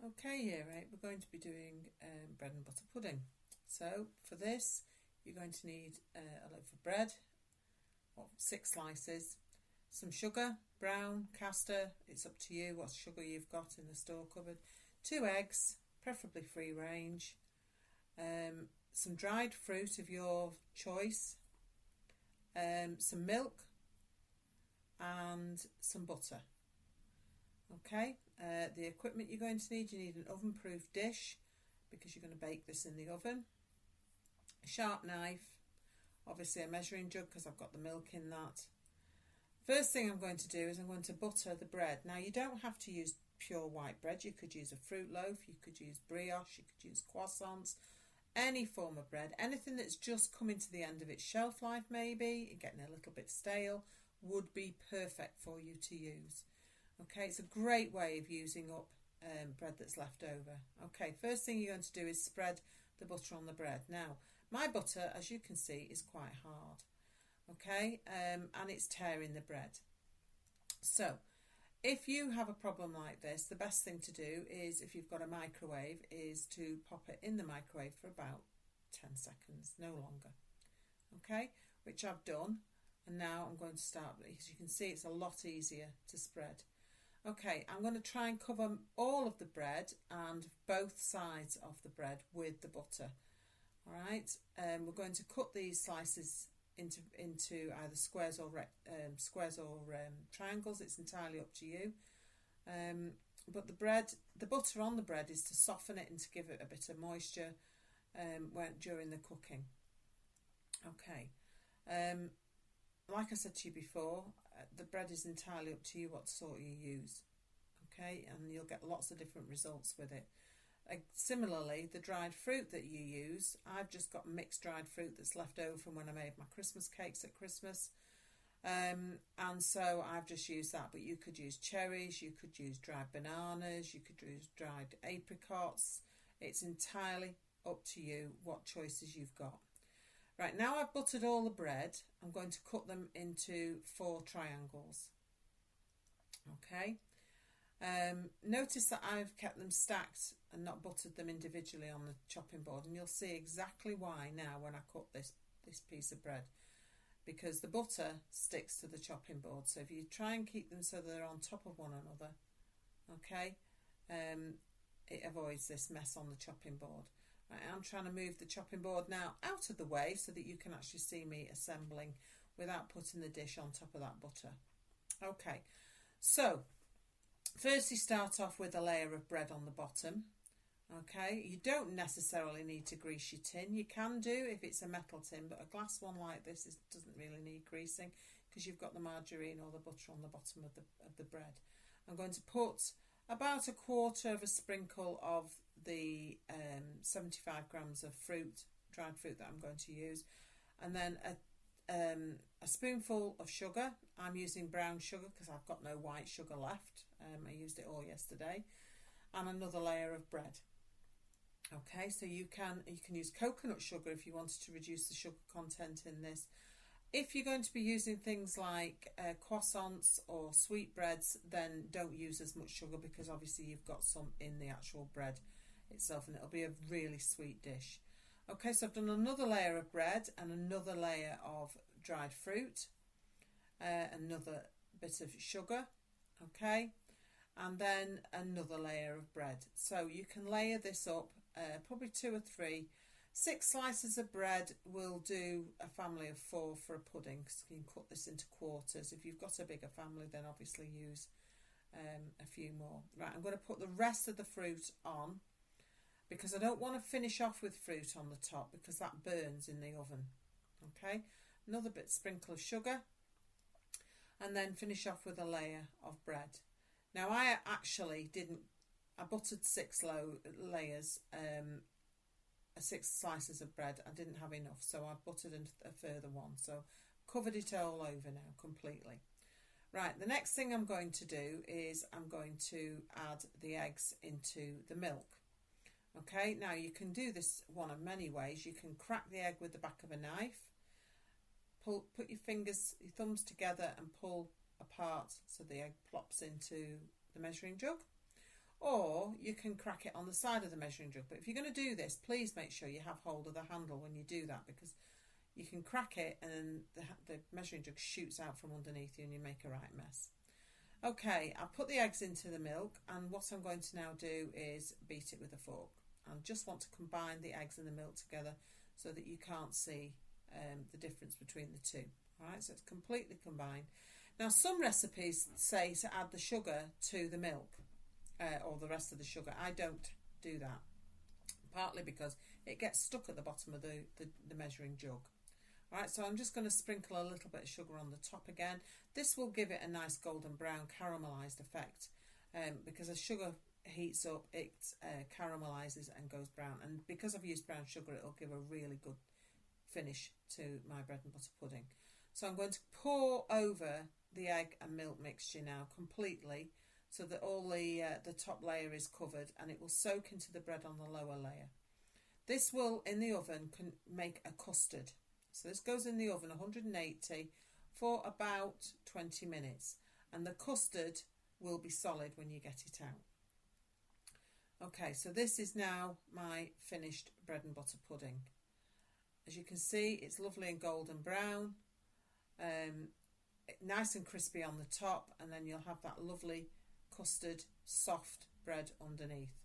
Okay, year 8, we're going to be doing bread and butter pudding. So for this, you're going to need a loaf of bread, or 6 slices, some sugar, brown, caster, it's up to you what sugar you've got in the store cupboard, 2 eggs, preferably free range, some dried fruit of your choice, some milk and some butter. Okay, the equipment you're going to need, you need an oven-proof dish because you're going to bake this in the oven, a sharp knife, obviously a measuring jug because I've got the milk in that. First thing I'm going to do is I'm going to butter the bread. Now you don't have to use pure white bread, you could use a fruit loaf, you could use brioche, you could use croissants, any form of bread, anything that's just coming to the end of its shelf life maybe, getting a little bit stale, would be perfect for you to use. Okay, it's a great way of using up bread that's left over. Okay, first thing you're going to do is spread the butter on the bread. Now, my butter, as you can see, is quite hard. Okay, and it's tearing the bread. So, if you have a problem like this, the best thing to do is, if you've got a microwave, is to pop it in the microwave for about 10 seconds, no longer. Okay, which I've done. And now I'm going to start, as you can see, it's a lot easier to spread. Okay, I'm going to try and cover all of the bread and both sides of the bread with the butter. All right, we're going to cut these slices into either squares or triangles. It's entirely up to you. But the butter on the bread is to soften it and to give it a bit of moisture during the cooking. Okay. Like I said to you before, the bread is entirely up to you what sort you use. Okay, and you'll get lots of different results with it. Similarly, the dried fruit that you use, I've just got mixed dried fruit that's left over from when I made my Christmas cakes at Christmas. And so I've just used that, but you could use cherries, you could use dried bananas, you could use dried apricots. It's entirely up to you what choices you've got. Right, now I've buttered all the bread, I'm going to cut them into 4 triangles. Okay. Notice that I've kept them stacked and not buttered them individually on the chopping board, and you'll see exactly why now when I cut this piece of bread, because the butter sticks to the chopping board. So if you try and keep them so they're on top of one another, okay, it avoids this mess on the chopping board. Right, I'm trying to move the chopping board now out of the way so that you can actually see me assembling without putting the dish on top of that butter. Okay, so first you start off with a layer of bread on the bottom. Okay, you don't necessarily need to grease your tin. You can do if it's a metal tin, but a glass one like this doesn't really need greasing because you've got the margarine or the butter on the bottom of the bread. I'm going to put about 1/4 of a sprinkle of the 75 grams of dried fruit that I'm going to use, and then a spoonful of sugar. I'm using brown sugar because I've got no white sugar left. I used it all yesterday, and another layer of bread. Okay, so you can use coconut sugar if you wanted to reduce the sugar content in this. If you're going to be using things like croissants or sweetbreads, then don't use as much sugar because obviously you've got some in the actual bread itself and it'll be a really sweet dish. Okay, so I've done another layer of bread and another layer of dried fruit, another bit of sugar, okay, and then another layer of bread. So you can layer this up, probably 2 or 3. 6 slices of bread will do a family of 4 for a pudding, so you can cut this into quarters. If you've got a bigger family, then obviously use a few more. Right, I'm going to put the rest of the fruit on because I don't want to finish off with fruit on the top because that burns in the oven. Okay, another sprinkle of sugar, and then finish off with a layer of bread. Now I actually I buttered 6 layers, 6 slices of bread. I didn't have enough, so I buttered a further one. So covered it all over now completely. Right, the next thing I'm going to do is I'm going to add the eggs into the milk. Okay, now you can do this one of many ways. You can crack the egg with the back of a knife, put your thumbs together and pull apart so the egg plops into the measuring jug. or you can crack it on the side of the measuring jug. But if you're going to do this, please make sure you have hold of the handle when you do that, because you can crack it and the measuring jug shoots out from underneath you and you make a right mess. Okay, I'll put the eggs into the milk, and what I'm going to now do is beat it with a fork. I just want to combine the eggs and the milk together so that you can't see the difference between the two. Alright, so it's completely combined. Now some recipes say to add the sugar to the milk, or the rest of the sugar. I don't do that, partly because it gets stuck at the bottom of the measuring jug. Alright, so I'm just going to sprinkle a little bit of sugar on the top again. This will give it a nice golden brown caramelised effect, because as sugar heats up, it caramelises and goes brown, and because I've used brown sugar, it'll give a really good finish to my bread and butter pudding. So I'm going to pour over the egg and milk mixture now completely, so that all the top layer is covered, and it will soak into the bread on the lower layer. This will, in the oven, make a custard. So this goes in the oven 180 for about 20 minutes, and the custard will be solid when you get it out. Okay, so this is now my finished bread and butter pudding. As you can see, it's lovely and golden brown, nice and crispy on the top, and then you'll have that lovely custard soft bread underneath.